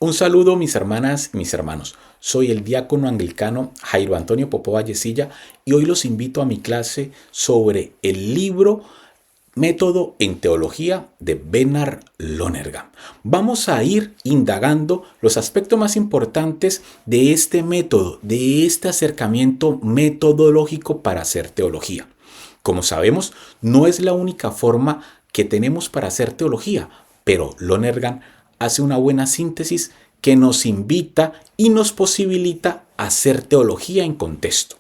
Un saludo mis hermanas y mis hermanos. Soy el diácono anglicano Jairo Antonio Popó Vallecilla y hoy los invito a mi clase sobre el libro Método en Teología de Bernard Lonergan. Vamos a ir indagando los aspectos más importantes de este método, de este acercamiento metodológico para hacer teología. Como sabemos, no es la única forma que tenemos para hacer teología, pero Lonergan hace una buena síntesis que nos invita y nos posibilita hacer teología en contexto.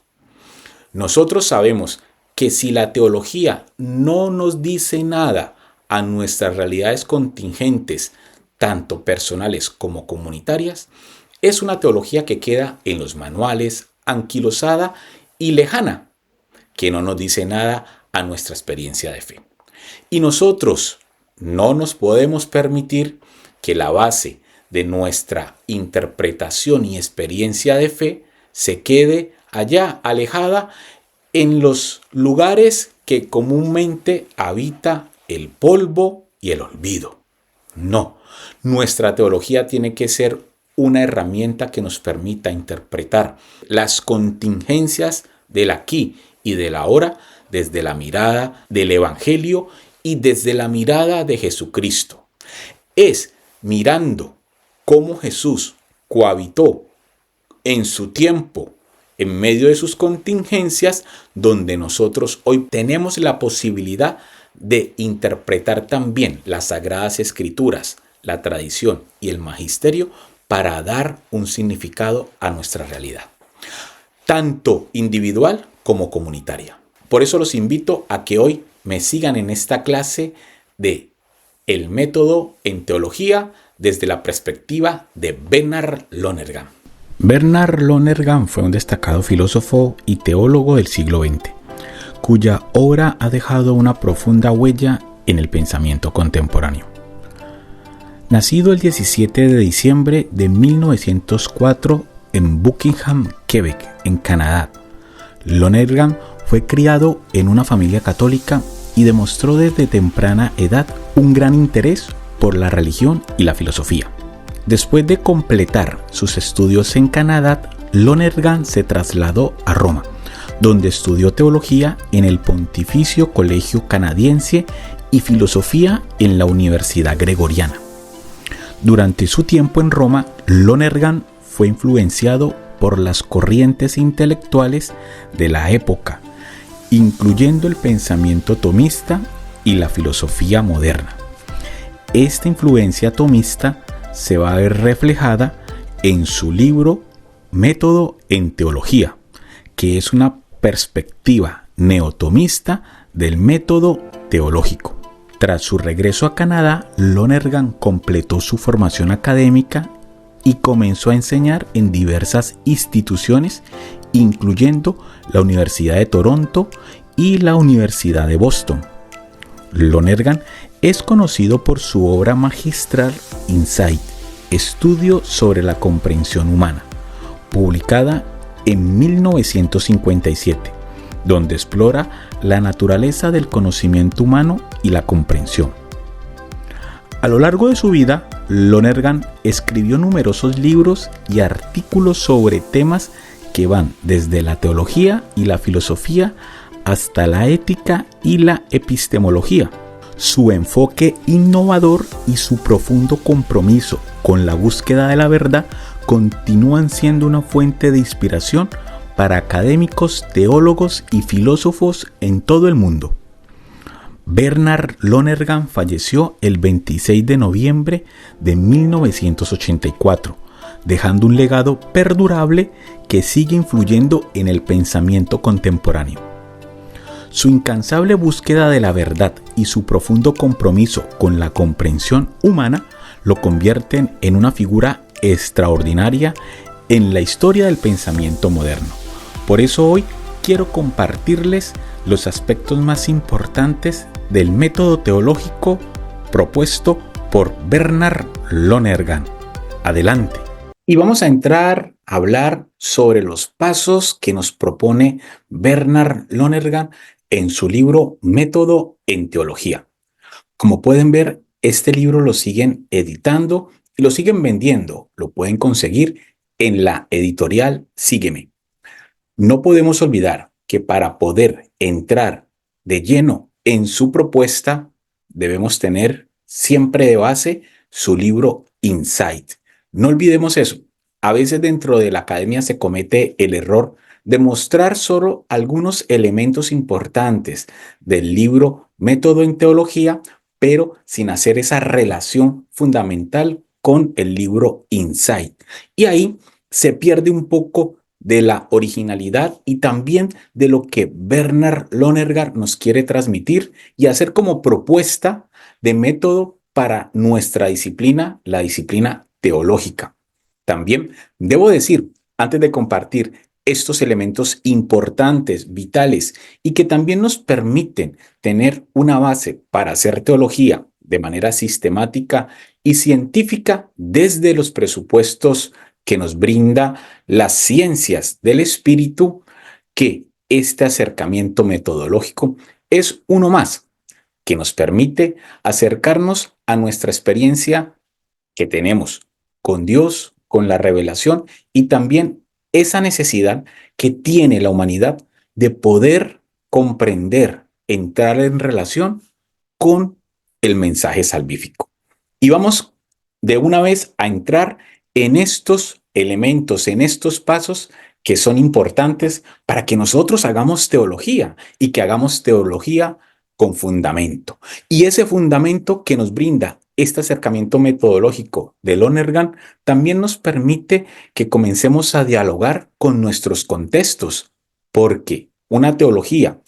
Nosotros sabemos que si la teología no nos dice nada a nuestras realidades contingentes, tanto personales como comunitarias, es una teología que queda en los manuales, anquilosada y lejana, que no nos dice nada a nuestra experiencia de fe. Y nosotros no nos podemos permitir que la base de nuestra interpretación y experiencia de fe se quede allá, alejada, en los lugares que comúnmente habita el polvo y el olvido. No, nuestra teología tiene que ser una herramienta que nos permita interpretar las contingencias del aquí y del ahora desde la mirada del Evangelio y desde la mirada de Jesucristo. Es mirando cómo Jesús cohabitó en su tiempo, en medio de sus contingencias, donde nosotros hoy tenemos la posibilidad de interpretar también las Sagradas Escrituras, la tradición y el magisterio para dar un significado a nuestra realidad, tanto individual como comunitaria. Por eso los invito a que hoy me sigan en esta clase de el método en teología desde la perspectiva de Bernard Lonergan. Bernard Lonergan fue un destacado filósofo y teólogo del siglo XX, cuya obra ha dejado una profunda huella en el pensamiento contemporáneo. Nacido el 17 de diciembre de 1904 en Buckingham, Quebec, en Canadá, Lonergan fue criado en una familia católica y demostró desde temprana edad un gran interés por la religión y la filosofía. Después de completar sus estudios en Canadá, Lonergan se trasladó a Roma, donde estudió teología en el Pontificio Colegio Canadiense y filosofía en la Universidad Gregoriana. Durante su tiempo en Roma, Lonergan fue influenciado por las corrientes intelectuales de la época, incluyendo el pensamiento tomista y la filosofía moderna. Esta influencia tomista se va a ver reflejada en su libro Método en Teología, que es una perspectiva neotomista del método teológico. Tras su regreso a Canadá, Lonergan completó su formación académica y comenzó a enseñar en diversas instituciones, incluyendo la Universidad de Toronto y la Universidad de Boston. Lonergan es conocido por su obra magistral Insight, Estudio sobre la comprensión humana, publicada en 1957, donde explora la naturaleza del conocimiento humano y la comprensión. A lo largo de su vida, Lonergan escribió numerosos libros y artículos sobre temas que van desde la teología y la filosofía hasta la ética y la epistemología. Su enfoque innovador y su profundo compromiso con la búsqueda de la verdad continúan siendo una fuente de inspiración para académicos, teólogos y filósofos en todo el mundo. Bernard Lonergan falleció el 26 de noviembre de 1984, dejando un legado perdurable que sigue influyendo en el pensamiento contemporáneo. Su incansable búsqueda de la verdad y su profundo compromiso con la comprensión humana lo convierten en una figura extraordinaria en la historia del pensamiento moderno. Por eso hoy quiero compartirles los aspectos más importantes del método teológico propuesto por Bernard Lonergan. Adelante. Y vamos a entrar a hablar sobre los pasos que nos propone Bernard Lonergan en su libro Método en Teología. Como pueden ver, este libro lo siguen editando y lo siguen vendiendo. Lo pueden conseguir en la editorial Sígueme. No podemos olvidar que para poder entrar de lleno en su propuesta, debemos tener siempre de base su libro Insight. No olvidemos eso. A veces dentro de la academia se comete el error de mostrar solo algunos elementos importantes del libro Método en Teología, pero sin hacer esa relación fundamental con el libro Insight. Y ahí se pierde un poco de la originalidad y también de lo que Bernard Lonergan nos quiere transmitir y hacer como propuesta de método para nuestra disciplina, la disciplina teológica. También debo decir, antes de compartir estos elementos importantes, vitales y que también nos permiten tener una base para hacer teología de manera sistemática y científica desde los presupuestos que nos brinda las ciencias del espíritu, que este acercamiento metodológico es uno más que nos permite acercarnos a nuestra experiencia que tenemos con Dios, con la revelación y también esa necesidad que tiene la humanidad de poder comprender, entrar en relación con el mensaje salvífico. Y vamos de una vez a entrar en estos elementos, en estos pasos que son importantes para que nosotros hagamos teología y que hagamos teología con fundamento. Y ese fundamento que nos brinda este acercamiento metodológico de Lonergan también nos permite que comencemos a dialogar con nuestros contextos, porque una teología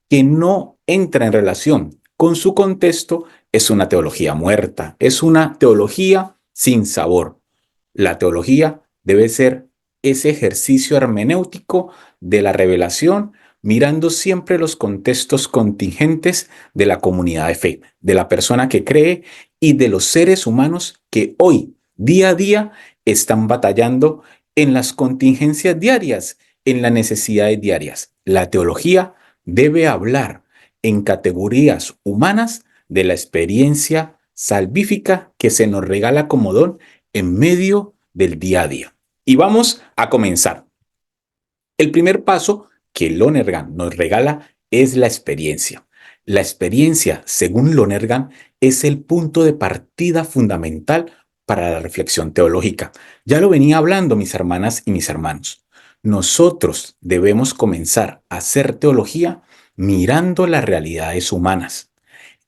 que no entra en relación con su contexto es una teología muerta, es una teología sin sabor. La teología debe ser ese ejercicio hermenéutico de la revelación, mirando siempre los contextos contingentes de la comunidad de fe, de la persona que cree y de los seres humanos que hoy, día a día, están batallando en las contingencias diarias, en las necesidades diarias. La teología debe hablar en categorías humanas de la experiencia salvífica que se nos regala como don en medio del día a día. Y vamos a comenzar. El primer paso que Lonergan nos regala es la experiencia. La experiencia, según Lonergan, es el punto de partida fundamental para la reflexión teológica. Ya lo venía hablando, mis hermanas y mis hermanos. Nosotros debemos comenzar a hacer teología mirando las realidades humanas.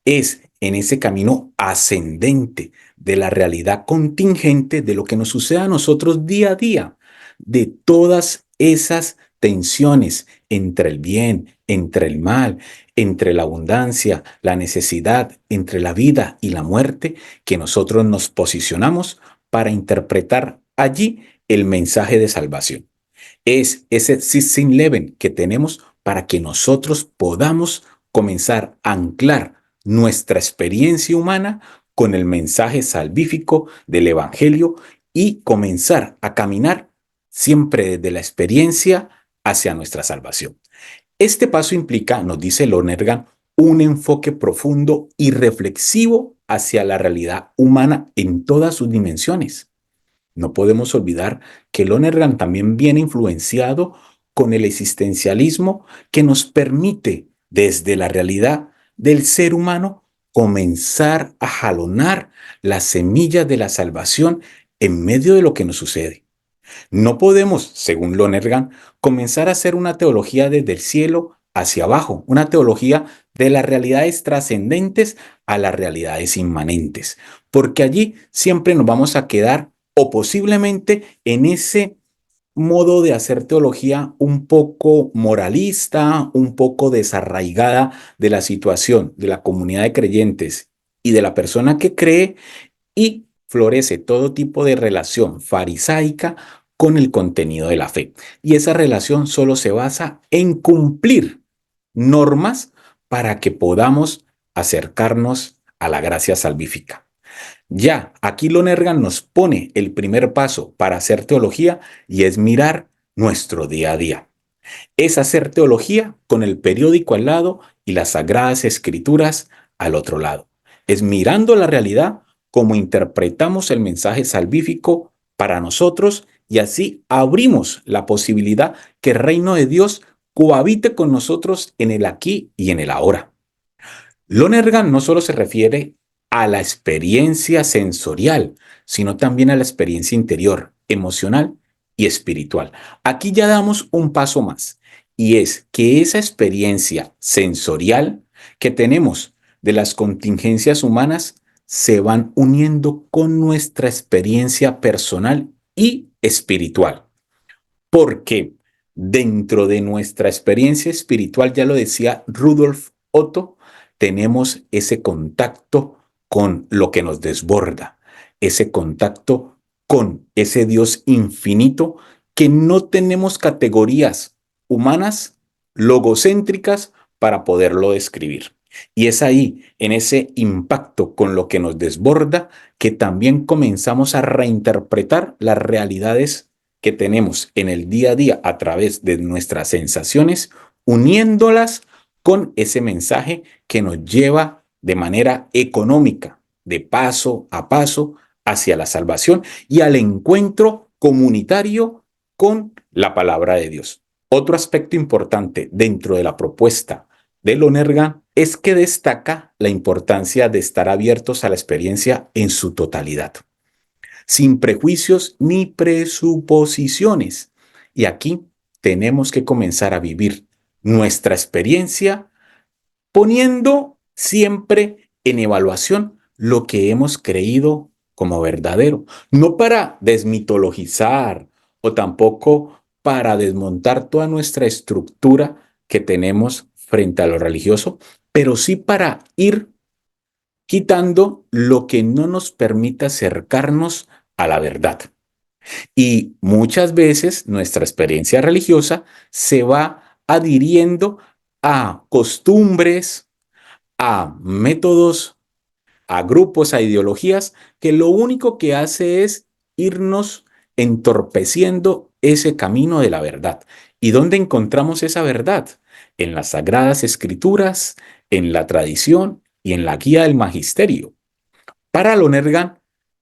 Es en ese camino ascendente de la realidad contingente de lo que nos sucede a nosotros día a día, de todas esas tensiones entre el bien, entre el mal, entre la abundancia, la necesidad, entre la vida y la muerte, que nosotros nos posicionamos para interpretar allí el mensaje de salvación. Es ese Sitting Leven que tenemos para que nosotros podamos comenzar a anclar nuestra experiencia humana con el mensaje salvífico del Evangelio y comenzar a caminar siempre desde la experiencia hacia nuestra salvación. Este paso implica, nos dice Lonergan, un enfoque profundo y reflexivo hacia la realidad humana en todas sus dimensiones. No podemos olvidar que Lonergan también viene influenciado con el existencialismo que nos permite, desde la realidad del ser humano, comenzar a jalonar las semillas de la salvación en medio de lo que nos sucede. No podemos, según Lonergan, comenzar a hacer una teología desde el cielo hacia abajo, una teología de las realidades trascendentes a las realidades inmanentes, porque allí siempre nos vamos a quedar o posiblemente en ese modo de hacer teología un poco moralista, un poco desarraigada de la situación de la comunidad de creyentes y de la persona que cree, y florece todo tipo de relación farisaica con el contenido de la fe. Y esa relación solo se basa en cumplir normas para que podamos acercarnos a la gracia salvífica. Ya, aquí Lonergan nos pone el primer paso para hacer teología y es mirar nuestro día a día. Es hacer teología con el periódico al lado y las sagradas escrituras al otro lado. Es mirando la realidad cómo interpretamos el mensaje salvífico para nosotros y así abrimos la posibilidad que el reino de Dios cohabite con nosotros en el aquí y en el ahora. Lonergan no solo se refiere a la experiencia sensorial, sino también a la experiencia interior, emocional y espiritual. Aquí ya damos un paso más, y es que esa experiencia sensorial que tenemos de las contingencias humanas se van uniendo con nuestra experiencia personal y espiritual. Porque dentro de nuestra experiencia espiritual, ya lo decía Rudolf Otto, tenemos ese contacto con lo que nos desborda, ese contacto con ese Dios infinito que no tenemos categorías humanas, logocéntricas para poderlo describir. Y es ahí, en ese impacto con lo que nos desborda, que también comenzamos a reinterpretar las realidades que tenemos en el día a día a través de nuestras sensaciones, uniéndolas con ese mensaje que nos lleva de manera económica, de paso a paso, hacia la salvación y al encuentro comunitario con la palabra de Dios. Otro aspecto importante dentro de la propuesta de Lonergan es que destaca la importancia de estar abiertos a la experiencia en su totalidad, sin prejuicios ni presuposiciones. Y aquí tenemos que comenzar a vivir nuestra experiencia poniendo siempre en evaluación lo que hemos creído como verdadero, no para desmitologizar o tampoco para desmontar toda nuestra estructura que tenemos frente a lo religioso, pero sí para ir quitando lo que no nos permita acercarnos a la verdad. Y muchas veces nuestra experiencia religiosa se va adhiriendo a costumbres, a métodos, a grupos, a ideologías, que lo único que hace es irnos entorpeciendo ese camino de la verdad. ¿Y dónde encontramos esa verdad? En las sagradas escrituras, en la tradición y en la guía del magisterio. Para Lonergan,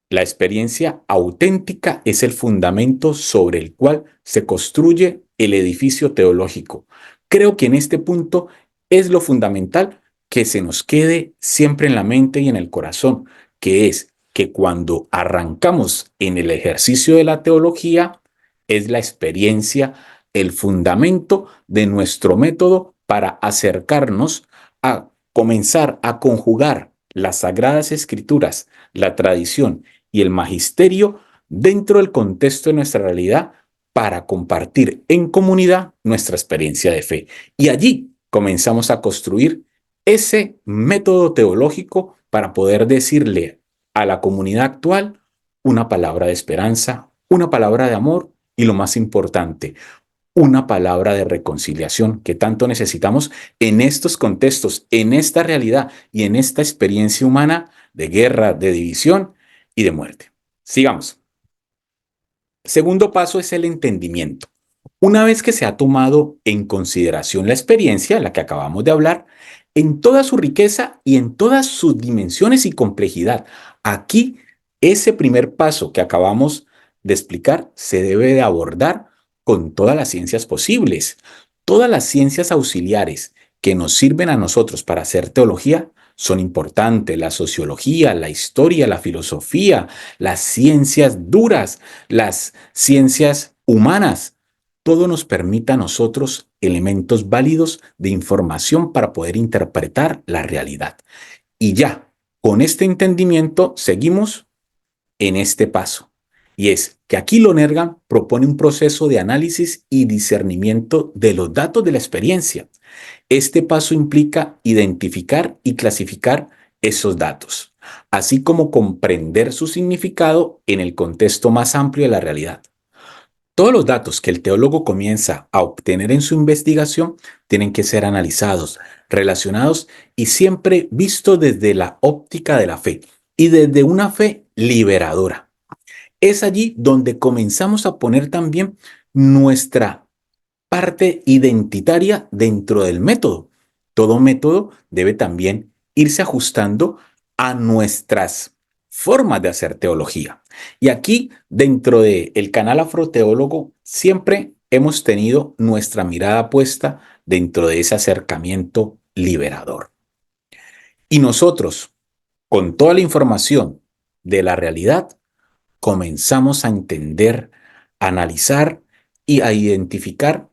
la experiencia auténtica es el fundamento sobre el cual se construye el edificio teológico. Creo que en este punto es lo fundamental que se nos quede siempre en la mente y en el corazón, que es que cuando arrancamos en el ejercicio de la teología, es la experiencia el fundamento de nuestro método para acercarnos a comenzar a conjugar las sagradas escrituras, la tradición y el magisterio dentro del contexto de nuestra realidad para compartir en comunidad nuestra experiencia de fe. Y allí comenzamos a construir ese método teológico para poder decirle a la comunidad actual una palabra de esperanza, una palabra de amor y lo más importante, una palabra de reconciliación que tanto necesitamos en estos contextos, en esta realidad y en esta experiencia humana de guerra, de división y de muerte. Sigamos. Segundo paso es el entendimiento. Una vez que se ha tomado en consideración la experiencia, de la que acabamos de hablar, en toda su riqueza y en todas sus dimensiones y complejidad, aquí ese primer paso que acabamos de explicar se debe de abordar con todas las ciencias posibles. Todas las ciencias auxiliares que nos sirven a nosotros para hacer teología son importantes: la sociología, la historia, la filosofía, las ciencias duras, las ciencias humanas. Todo nos permite a nosotros elementos válidos de información para poder interpretar la realidad. Y ya, con este entendimiento, seguimos en este paso. Y es que aquí Lonergan propone un proceso de análisis y discernimiento de los datos de la experiencia. Este paso implica identificar y clasificar esos datos, así como comprender su significado en el contexto más amplio de la realidad. Todos los datos que el teólogo comienza a obtener en su investigación tienen que ser analizados, relacionados y siempre vistos desde la óptica de la fe y desde una fe liberadora. Es allí donde comenzamos a poner también nuestra parte identitaria dentro del método. Todo método debe también irse ajustando a nuestras formas de hacer teología. Y aquí, dentro del canal Afroteólogo, siempre hemos tenido nuestra mirada puesta dentro de ese acercamiento liberador. Y nosotros, con toda la información de la realidad, comenzamos a entender, a analizar y a identificar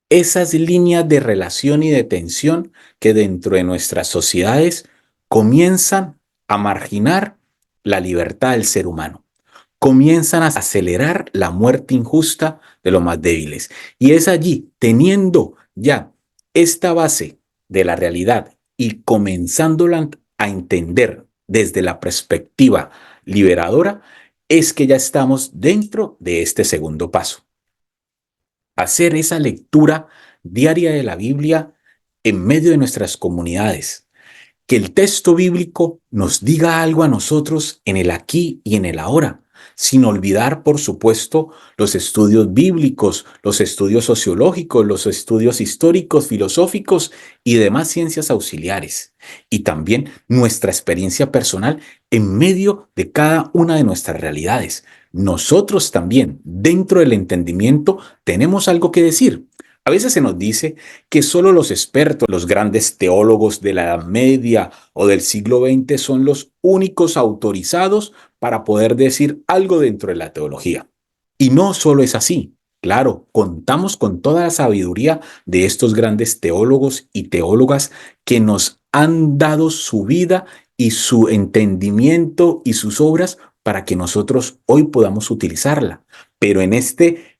esas líneas de relación y de tensión que dentro de nuestras sociedades comienzan a marginar la libertad del ser humano, comienzan a acelerar la muerte injusta de los más débiles. Y es allí, teniendo ya esta base de la realidad y comenzándola a entender desde la perspectiva liberadora, es que ya estamos dentro de este segundo paso. Hacer esa lectura diaria de la Biblia en medio de nuestras comunidades. Que el texto bíblico nos diga algo a nosotros en el aquí y en el ahora, sin olvidar, por supuesto, los estudios bíblicos, los estudios sociológicos, los estudios históricos, filosóficos y demás ciencias auxiliares. Y también nuestra experiencia personal en medio de cada una de nuestras realidades. Nosotros también, dentro del entendimiento, tenemos algo que decir. A veces se nos dice que solo los expertos, los grandes teólogos de la Edad Media o del siglo XX son los únicos autorizados para poder decir algo dentro de la teología. Y no solo es así. Claro, contamos con toda la sabiduría de estos grandes teólogos y teólogas que nos han dado su vida y su entendimiento y sus obras para que nosotros hoy podamos utilizarla. Pero en este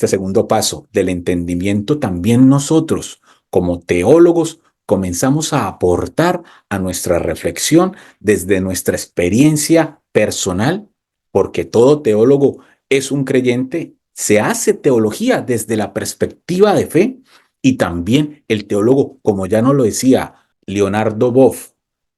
segundo paso del entendimiento, también nosotros, como teólogos, comenzamos a aportar a nuestra reflexión desde nuestra experiencia personal, porque todo teólogo es un creyente, se hace teología desde la perspectiva de fe y también el teólogo, como ya nos lo decía Leonardo Boff,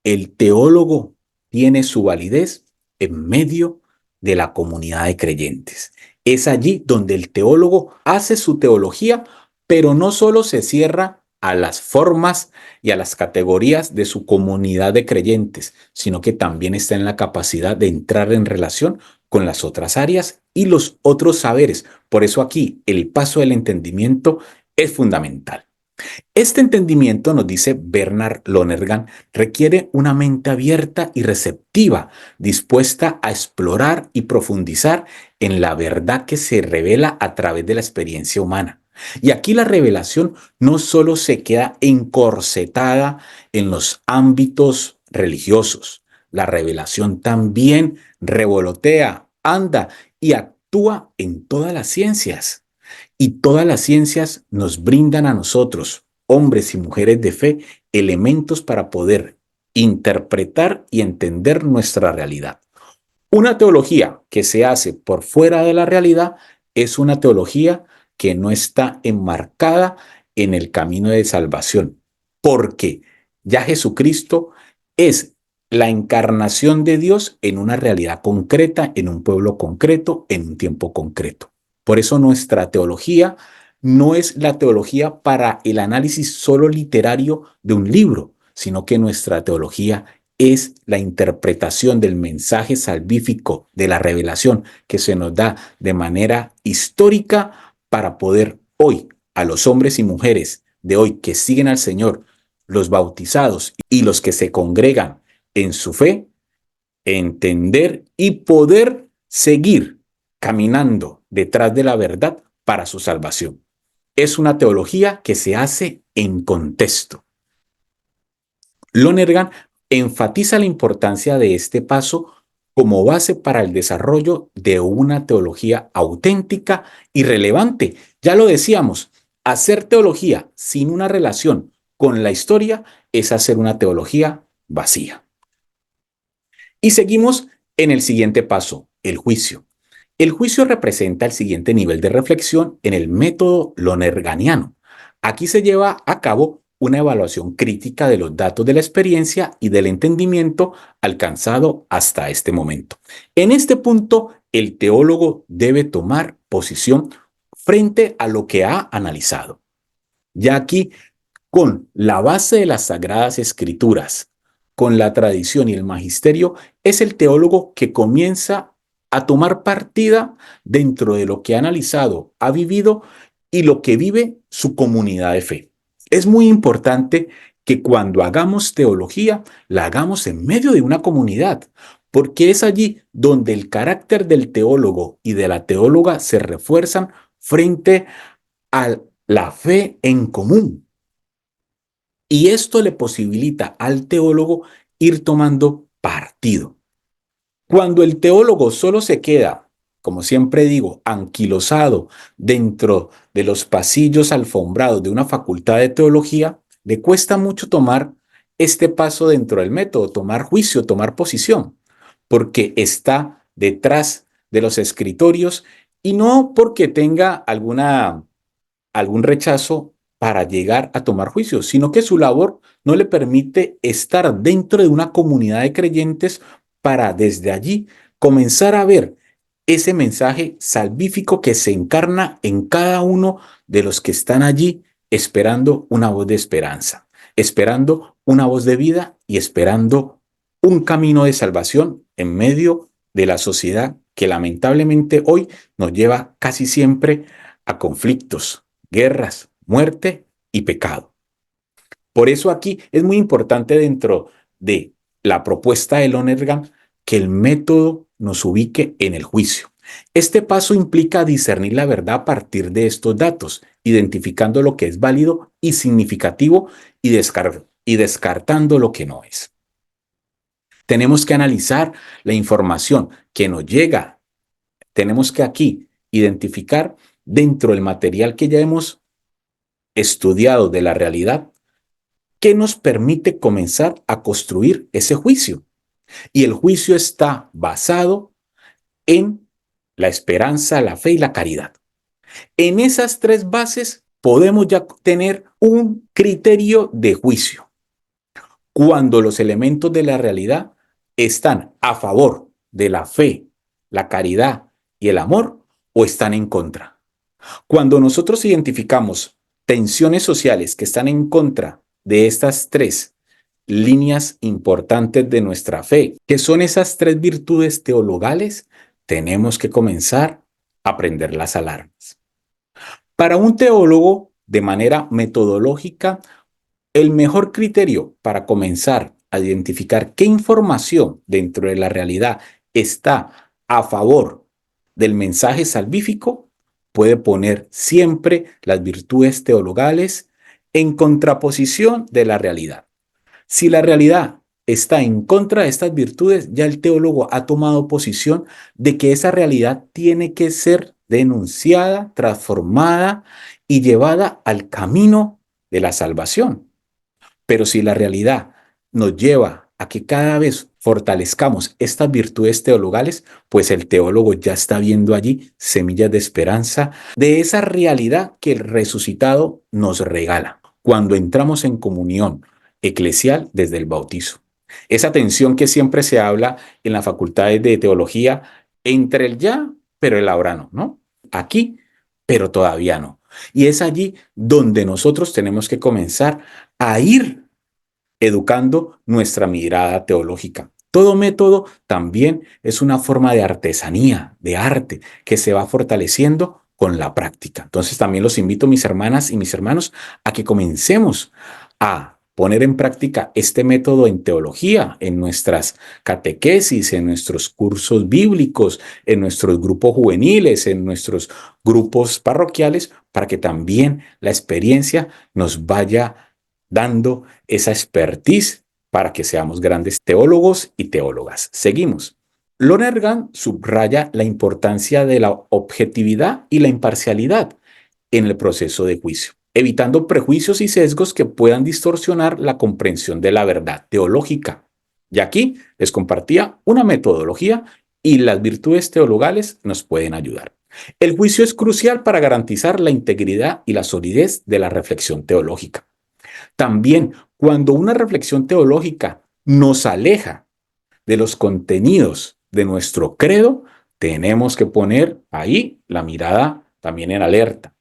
el teólogo tiene su validez en medio de la comunidad de creyentes. Es allí donde el teólogo hace su teología, pero no solo se cierra a las formas y a las categorías de su comunidad de creyentes, sino que también está en la capacidad de entrar en relación con las otras áreas y los otros saberes. Por eso aquí el paso del entendimiento es fundamental. Este entendimiento, nos dice Bernard Lonergan, requiere una mente abierta y receptiva, dispuesta a explorar y profundizar en la verdad que se revela a través de la experiencia humana. Y aquí la revelación no solo se queda encorsetada en los ámbitos religiosos, la revelación también revolotea, anda y actúa en todas las ciencias. Y todas las ciencias nos brindan a nosotros, hombres y mujeres de fe, elementos para poder interpretar y entender nuestra realidad. Una teología que se hace por fuera de la realidad es una teología que no está enmarcada en el camino de salvación, porque ya Jesucristo es la encarnación de Dios en una realidad concreta, en un pueblo concreto, en un tiempo concreto. Por eso nuestra teología no es la teología para el análisis solo literario de un libro, sino que nuestra teología es la interpretación del mensaje salvífico de la revelación que se nos da de manera histórica para poder hoy a los hombres y mujeres de hoy que siguen al Señor, los bautizados y los que se congregan en su fe, entender y poder seguir caminando detrás de la verdad para su salvación. Es una teología que se hace en contexto. Lonergan enfatiza la importancia de este paso como base para el desarrollo de una teología auténtica y relevante. Ya lo decíamos, hacer teología sin una relación con la historia es hacer una teología vacía. Y seguimos en el siguiente paso, el juicio. El juicio representa el siguiente nivel de reflexión en el método lonerganiano. Aquí se lleva a cabo una evaluación crítica de los datos de la experiencia y del entendimiento alcanzado hasta este momento. En este punto, el teólogo debe tomar posición frente a lo que ha analizado. Ya aquí, con la base de las Sagradas Escrituras, con la tradición y el magisterio, es el teólogo que comienza a tomar partida dentro de lo que ha analizado, ha vivido y lo que vive su comunidad de fe. Es muy importante que cuando hagamos teología, la hagamos en medio de una comunidad, porque es allí donde el carácter del teólogo y de la teóloga se refuerzan frente a la fe en común. Y esto le posibilita al teólogo ir tomando partido. Cuando el teólogo solo se queda, como siempre digo, anquilosado dentro de los pasillos alfombrados de una facultad de teología, le cuesta mucho tomar este paso dentro del método, tomar juicio, tomar posición, porque está detrás de los escritorios y no porque tenga algún rechazo para llegar a tomar juicio, sino que su labor no le permite estar dentro de una comunidad de creyentes para desde allí comenzar a ver ese mensaje salvífico que se encarna en cada uno de los que están allí esperando una voz de esperanza, esperando una voz de vida y esperando un camino de salvación en medio de la sociedad que lamentablemente hoy nos lleva casi siempre a conflictos, guerras, muerte y pecado. Por eso aquí es muy importante dentro de la propuesta de Lonergan que el método nos ubique en el juicio. Este paso implica discernir la verdad a partir de estos datos, identificando lo que es válido y significativo y descartando lo que no es. Tenemos que analizar la información que nos llega. Tenemos que aquí identificar dentro del material que ya hemos estudiado de la realidad que nos permite comenzar a construir ese juicio. Y el juicio está basado en la esperanza, la fe y la caridad. En esas tres bases podemos ya tener un criterio de juicio. Cuando los elementos de la realidad están a favor de la fe, la caridad y el amor o están en contra. Cuando nosotros identificamos tensiones sociales que están en contra de estas tres líneas importantes de nuestra fe, que son esas tres virtudes teologales, tenemos que comenzar a prender las alarmas. Para un teólogo, de manera metodológica, el mejor criterio para comenzar a identificar qué información dentro de la realidad está a favor del mensaje salvífico puede poner siempre las virtudes teologales en contraposición de la realidad. Si la realidad está en contra de estas virtudes, ya el teólogo ha tomado posición de que esa realidad tiene que ser denunciada, transformada y llevada al camino de la salvación. Pero si la realidad nos lleva a que cada vez fortalezcamos estas virtudes teologales, pues el teólogo ya está viendo allí semillas de esperanza de esa realidad que el resucitado nos regala cuando entramos en comunión eclesial desde el bautizo. Esa tensión que siempre se habla en las facultades de teología entre el ya, pero el ahora no, ¿no? Aquí, pero todavía no. Y es allí donde nosotros tenemos que comenzar a ir educando nuestra mirada teológica. Todo método también es una forma de artesanía, de arte, que se va fortaleciendo con la práctica. Entonces también los invito, mis hermanas y mis hermanos, a que comencemos a poner en práctica este método en teología, en nuestras catequesis, en nuestros cursos bíblicos, en nuestros grupos juveniles, en nuestros grupos parroquiales, para que también la experiencia nos vaya dando esa expertise para que seamos grandes teólogos y teólogas. Seguimos. Lonergan subraya la importancia de la objetividad y la imparcialidad en el proceso de juicio, evitando prejuicios y sesgos que puedan distorsionar la comprensión de la verdad teológica. Y aquí les compartía una metodología y las virtudes teologales nos pueden ayudar. El juicio es crucial para garantizar la integridad y la solidez de la reflexión teológica. También cuando una reflexión teológica nos aleja de los contenidos de nuestro credo, tenemos que poner ahí la mirada también en alerta.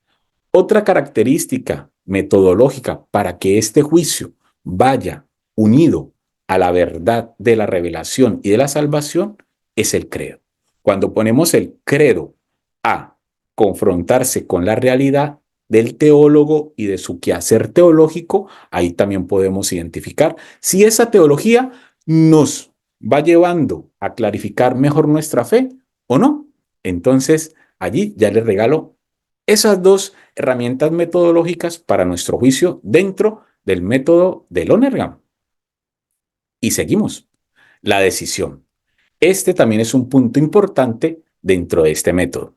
Otra característica metodológica para que este juicio vaya unido a la verdad de la revelación y de la salvación es el credo. Cuando ponemos el credo a confrontarse con la realidad del teólogo y de su quehacer teológico, ahí también podemos identificar si esa teología nos va llevando a clarificar mejor nuestra fe o no. Entonces, allí ya les regalo esas dos herramientas metodológicas para nuestro juicio dentro del método de Lonergan. Y seguimos. La decisión. Este también es un punto importante dentro de este método.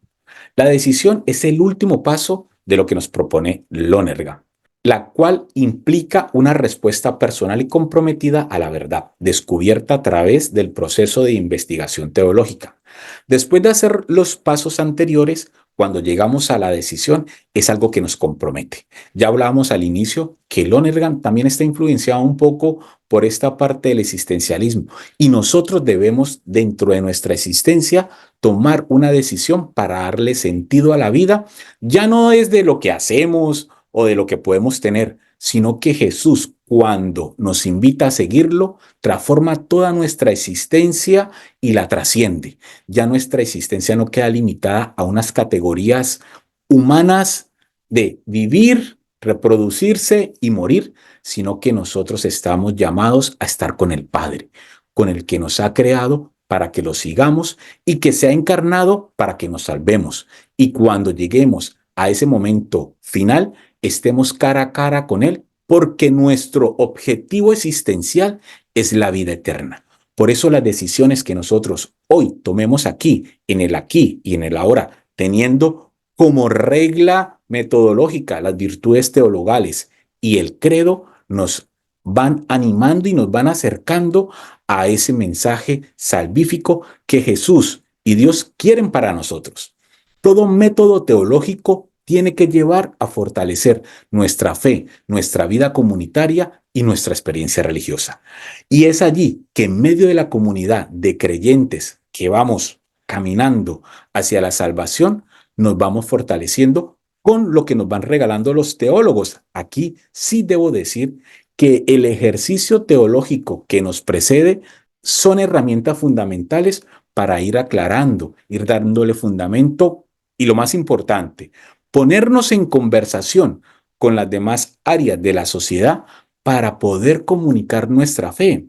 La decisión es el último paso de lo que nos propone Lonergan, la cual implica una respuesta personal y comprometida a la verdad, descubierta a través del proceso de investigación teológica. Después de hacer los pasos anteriores, cuando llegamos a la decisión, es algo que nos compromete. Ya hablábamos al inicio que Lonergan también está influenciado un poco por esta parte del existencialismo y nosotros debemos, dentro de nuestra existencia, tomar una decisión para darle sentido a la vida. Ya no es de lo que hacemos o de lo que podemos tener, sino que Jesús, cuando nos invita a seguirlo, transforma toda nuestra existencia y la trasciende. Ya nuestra existencia no queda limitada a unas categorías humanas de vivir, reproducirse y morir, sino que nosotros estamos llamados a estar con el Padre, con el que nos ha creado para que lo sigamos y que se ha encarnado para que nos salvemos. Y cuando lleguemos a ese momento final, estemos cara a cara con Él, porque nuestro objetivo existencial es la vida eterna. Por eso las decisiones que nosotros hoy tomemos aquí y en el ahora, teniendo como regla metodológica las virtudes teologales y el credo, nos van animando y nos van acercando a ese mensaje salvífico que Jesús y Dios quieren para nosotros. Todo método teológico tiene que llevar a fortalecer nuestra fe, nuestra vida comunitaria y nuestra experiencia religiosa. Y es allí que en medio de la comunidad de creyentes que vamos caminando hacia la salvación, nos vamos fortaleciendo con lo que nos van regalando los teólogos. Aquí sí debo decir que el ejercicio teológico que nos precede son herramientas fundamentales para ir aclarando, ir dándole fundamento y lo más importante, ponernos en conversación con las demás áreas de la sociedad para poder comunicar nuestra fe.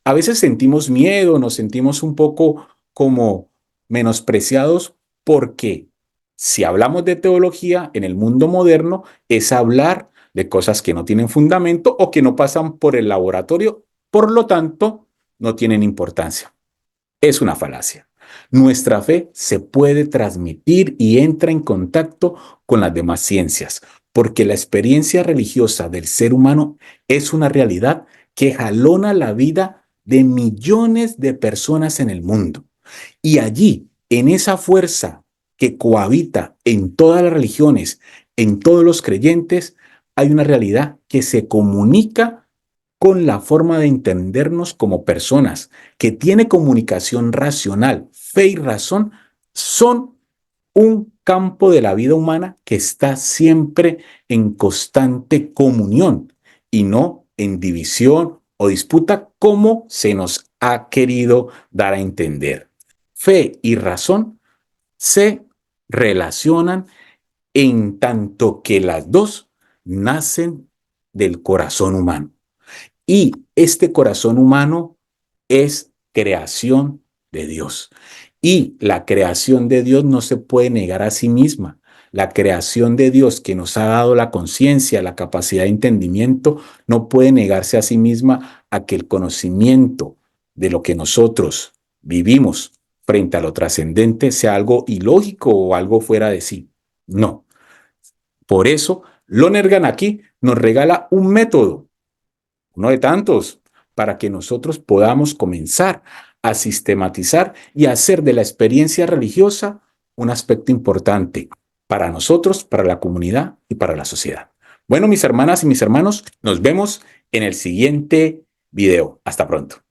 A veces sentimos miedo, nos sentimos un poco como menospreciados porque si hablamos de teología en el mundo moderno es hablar de cosas que no tienen fundamento o que no pasan por el laboratorio, por lo tanto, no tienen importancia. Es una falacia. Nuestra fe se puede transmitir y entra en contacto con las demás ciencias, porque la experiencia religiosa del ser humano es una realidad que jalona la vida de millones de personas en el mundo. Y allí, en esa fuerza que cohabita en todas las religiones, en todos los creyentes, hay una realidad que se comunica con la forma de entendernos como personas, que tiene comunicación racional, fe y razón, son un campo de la vida humana que está siempre en constante comunión y no en división o disputa como se nos ha querido dar a entender. Fe y razón se relacionan en tanto que las dos nacen del corazón humano. Y este corazón humano es creación de Dios. Y la creación de Dios no se puede negar a sí misma. La creación de Dios que nos ha dado la conciencia, la capacidad de entendimiento, no puede negarse a sí misma a que el conocimiento de lo que nosotros vivimos frente a lo trascendente sea algo ilógico o algo fuera de sí. No. Por eso, Lonergan aquí nos regala un método, uno de tantos, para que nosotros podamos comenzar a sistematizar y hacer de la experiencia religiosa un aspecto importante para nosotros, para la comunidad y para la sociedad. Bueno, mis hermanas y mis hermanos, nos vemos en el siguiente video. Hasta pronto.